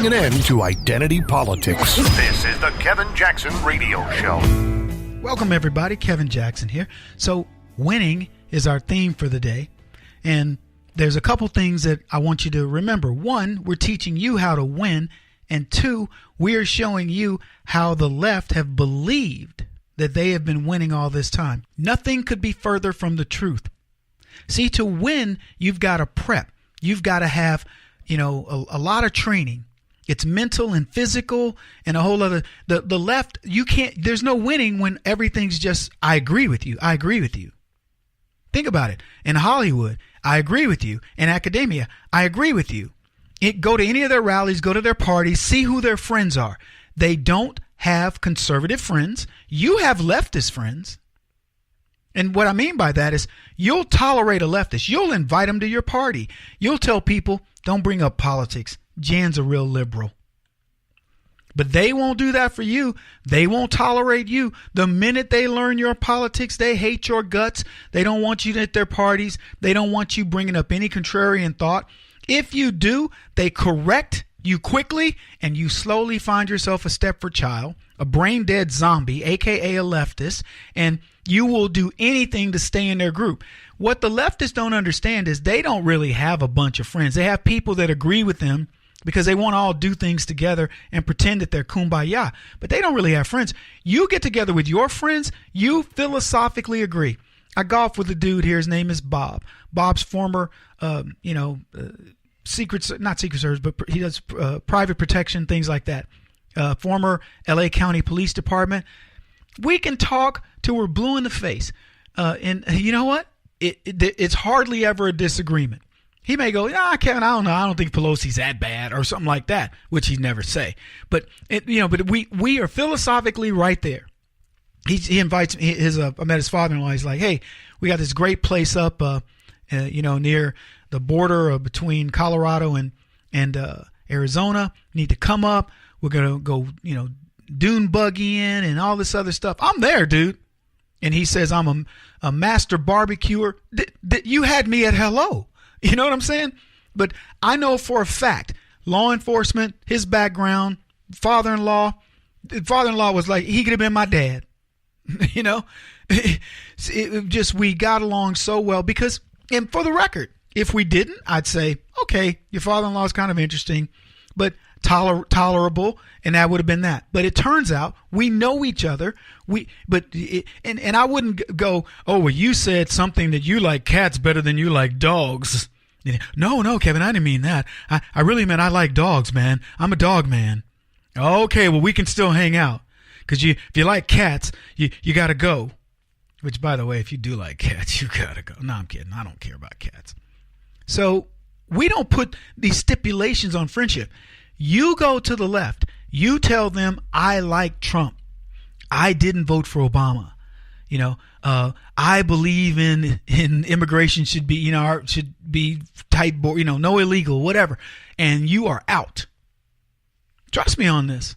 putting an end to identity politics. This is the Kevin Jackson Radio Show. Welcome, everybody. Kevin Jackson here. So, winning is our theme for the day. And there's a couple things that I want you to remember. One, we're teaching you how to win. And two, we are showing you how the left have believed that they have been winning all this time. Nothing could be further from the truth. See, to win, you've got to prep. You've got to have, a lot of training. It's mental and physical and a whole other. The left, there's no winning when everything's just, I agree with you. I agree with you. Think about it. In Hollywood, I agree with you. In academia, I agree with you. Go to any of their rallies, go to their parties, see who their friends are. They don't have conservative friends. You have leftist friends. And what I mean by that is you'll tolerate a leftist. You'll invite them to your party. You'll tell people, don't bring up politics. Jan's a real liberal. But they won't do that for you. They won't tolerate you. The minute they learn your politics, they hate your guts. They don't want you at their parties. They don't want you bringing up any contrarian thought. If you do, they correct you quickly, and you slowly find yourself a Stepford child, a brain-dead zombie, a.k.a. a leftist, and you will do anything to stay in their group. What the leftists don't understand is they don't really have a bunch of friends. They have people that agree with them because they want to all do things together and pretend that they're kumbaya. But they don't really have friends. You get together with your friends, you philosophically agree. I golf with a dude here. His name is Bob. Bob's former, not Secret Service, but he does private protection, things like that. Former L.A. County Police Department. We can talk till we're blue in the face. And you know what? It's hardly ever a disagreement. He may go, Kevin, I don't know. I don't think Pelosi's that bad or something like that, which he'd never say. But we are philosophically right there. He invites me. I met his father-in-law. He's like, hey, we got this great place up, near the border between Colorado and Arizona. You need to come up. We're gonna go, dune buggy in and all this other stuff. I'm there, dude. And he says I'm a master barbecuer. You had me at hello. You know what I'm saying? But I know for a fact, law enforcement, his background, father-in-law was like, he could have been my dad. We got along so well because, and for the record, if we didn't, I'd say, okay, your father-in-law is kind of interesting, but tolerable, and that would have been that. But it turns out we know each other. And I wouldn't go, oh, well, you said something that you like cats better than you like dogs. No, Kevin, I didn't mean that. I really meant I like dogs, man. I'm a dog man. Okay, well, we can still hang out because if you like cats, you got to go. Which, by the way, if you do like cats, you got to go. No, I'm kidding. I don't care about cats. So we don't put these stipulations on friendship. You go to the left. You tell them, I like Trump. I didn't vote for Obama. I believe in immigration should be tight, no illegal, whatever. And you are out. Trust me on this.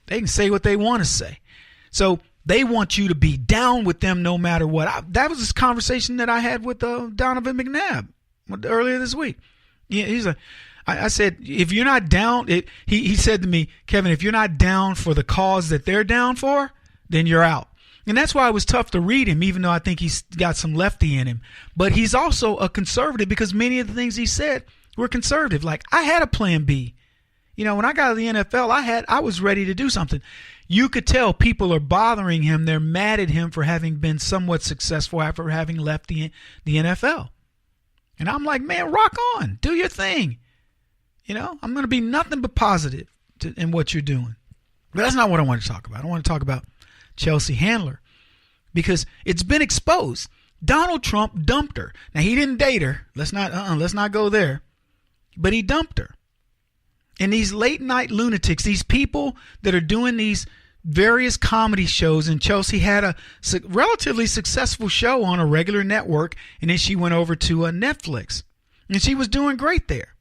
They can say what they want to say. So they want you to be down with them no matter what. That was this conversation that I had with Donovan McNabb earlier this week. Yeah, he's like, I said, if you're not down, he said to me, Kevin, if you're not down for the cause that they're down for, then you're out. And that's why it was tough to read him, even though I think he's got some lefty in him. But he's also a conservative because many of the things he said were conservative. Like, I had a plan B. When I got to the NFL, I was ready to do something. You could tell people are bothering him. They're mad at him for having been somewhat successful after having left the NFL. And I'm like, man, rock on. Do your thing. I'm going to be nothing but positive in what you're doing. But that's not what I want to talk about. I want to talk about Chelsea Handler because it's been exposed. Donald Trump dumped her. Now, he didn't date her. Let's not go there. But he dumped her. And these late night lunatics, these people that are doing these various comedy shows, and Chelsea had a relatively successful show on a regular network, and then she went over to Netflix. And she was doing great there.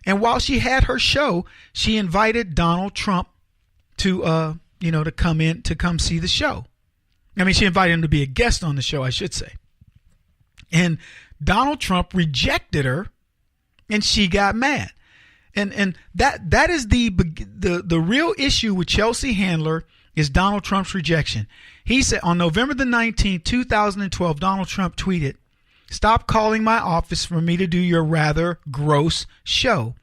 And while she had her show, she invited Donald Trump to come see the show. I mean, she invited him to be a guest on the show, I should say. And Donald Trump rejected her, and she got mad. And that is the real issue with Chelsea Handler is Donald Trump's rejection. He said on November the 19th, 2012, Donald Trump tweeted, "Stop calling my office for me to do your rather gross show.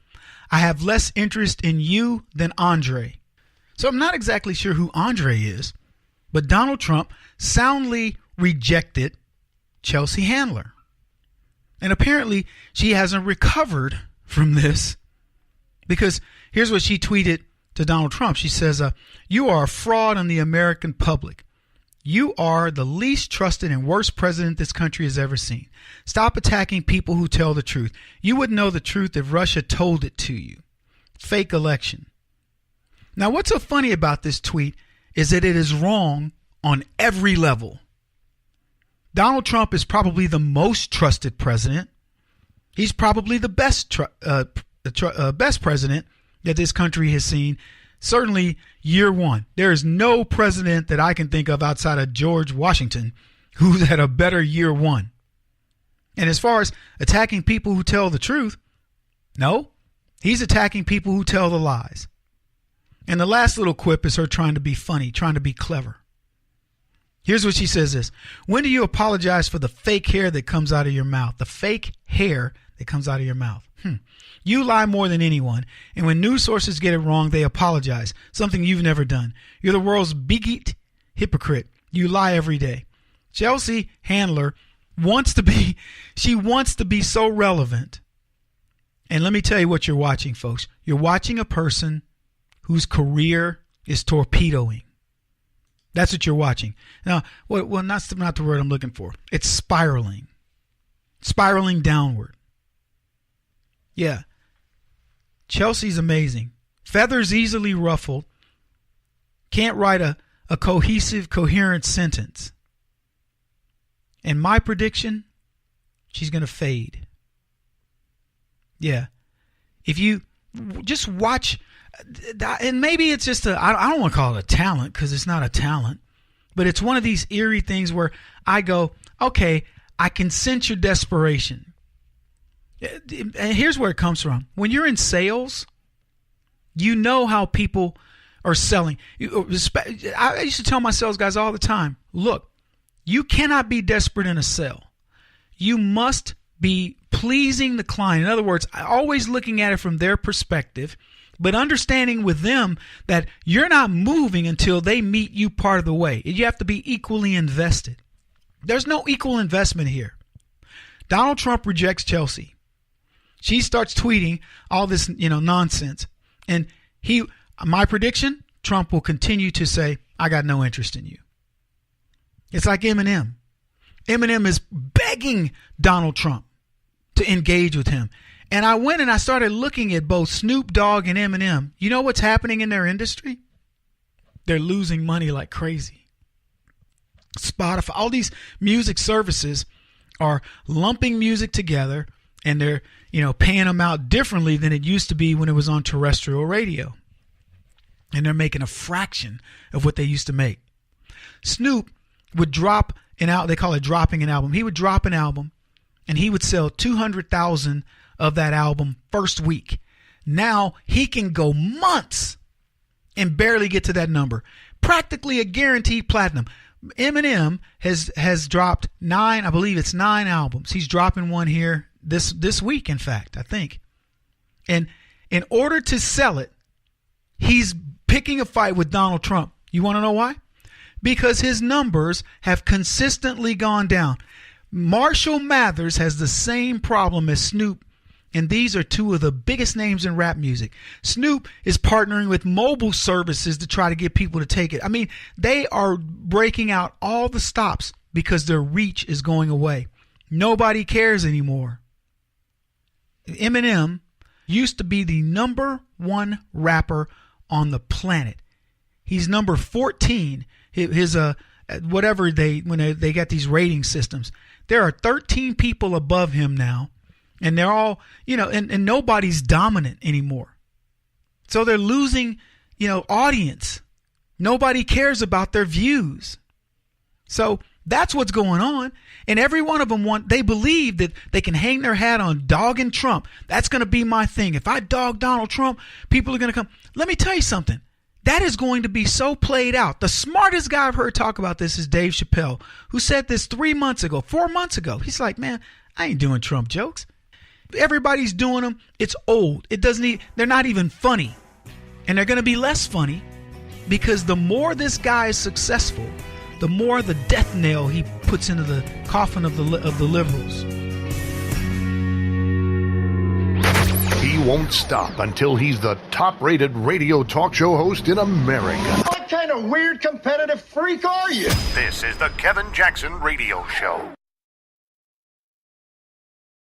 I have less interest in you than Andre." So I'm not exactly sure who Andre is, but Donald Trump soundly rejected Chelsea Handler. And apparently she hasn't recovered from this, because here's what she tweeted to Donald Trump. She says, "You are a fraud on the American public. You are the least trusted and worst president this country has ever seen. Stop attacking people who tell the truth. You wouldn't know the truth if Russia told it to you. Fake election." Now, what's so funny about this tweet is that it is wrong on every level. Donald Trump is probably the most trusted president. He's probably the best president that this country has seen. Certainly year one. There is no president that I can think of outside of George Washington who's had a better year one. And as far as attacking people who tell the truth, no, he's attacking people who tell the lies. And the last little quip is her trying to be funny, trying to be clever. Here's what she says is, "When do you apologize for the fake hair that comes out of your mouth?" The fake hair that comes out of your mouth. You lie more than anyone, and when news sources get it wrong, they apologize, something you've never done. You're the world's biggest hypocrite. You lie every day. Chelsea Handler wants to be so relevant. And let me tell you what you're watching, folks. You're watching a person whose career is torpedoing. That's what you're watching. Now, well, not the word I'm looking for. It's spiraling downward. Yeah. Chelsea's amazing. Feathers easily ruffled. Can't write a cohesive, coherent sentence. And my prediction, she's going to fade. Yeah. If you just watch, and maybe it's just I don't want to call it a talent, because it's not a talent, but it's one of these eerie things where I go, okay, I can sense your desperation. And here's where it comes from. When you're in sales, you know how people are selling. I used to tell my sales guys all the time, look, you cannot be desperate in a sale. You must be pleasing the client. In other words, always looking at it from their perspective, but understanding with them that you're not moving until they meet you part of the way. You have to be equally invested. There's no equal investment here. Donald Trump rejects Chelsea. She starts tweeting all this, nonsense. And my prediction, Trump will continue to say, "I got no interest in you." It's like Eminem. Eminem is begging Donald Trump to engage with him. And I went and I started looking at both Snoop Dogg and Eminem. You know what's happening in their industry? They're losing money like crazy. Spotify, all these music services are lumping music together, and they're, paying them out differently than it used to be when it was on terrestrial radio. And they're making a fraction of what they used to make. Snoop would drop an album. They call it dropping an album. He would drop an album, and he would sell 200,000 of that album first week. Now he can go months and barely get to that number. Practically a guaranteed platinum. Eminem has dropped 9 albums. He's dropping one here this week, in fact, I think. And in order to sell it, he's picking a fight with Donald Trump. You want to know why? Because his numbers have consistently gone down. Marshall Mathers has the same problem as Snoop, and these are two of the biggest names in rap music. Snoop is partnering with mobile services to try to get people to take it. I mean, they are breaking out all the stops because their reach is going away. Nobody cares anymore. Eminem used to be the number one rapper on the planet. He's number 14. His whatever when they got these rating systems, there are 13 people above him now, and they're all and nobody's dominant anymore. So they're losing audience. Nobody cares about their views. So That's what's going on. And every one of them they believe that they can hang their hat on dogging Trump. That's going to be my thing. If I dog Donald Trump, people are going to come. Let me tell you something. That is going to be so played out. The smartest guy I've heard talk about this is Dave Chappelle, who said this 4 months ago. He's like, man, I ain't doing Trump jokes. Everybody's doing them. It's old. They're not even funny. And they're going to be less funny because the more this guy is successful, the more the death nail he puts into the coffin of the liberals. He won't stop until he's the top-rated radio talk show host in America. What kind of weird competitive freak are you? This is the Kevin Jackson Radio Show.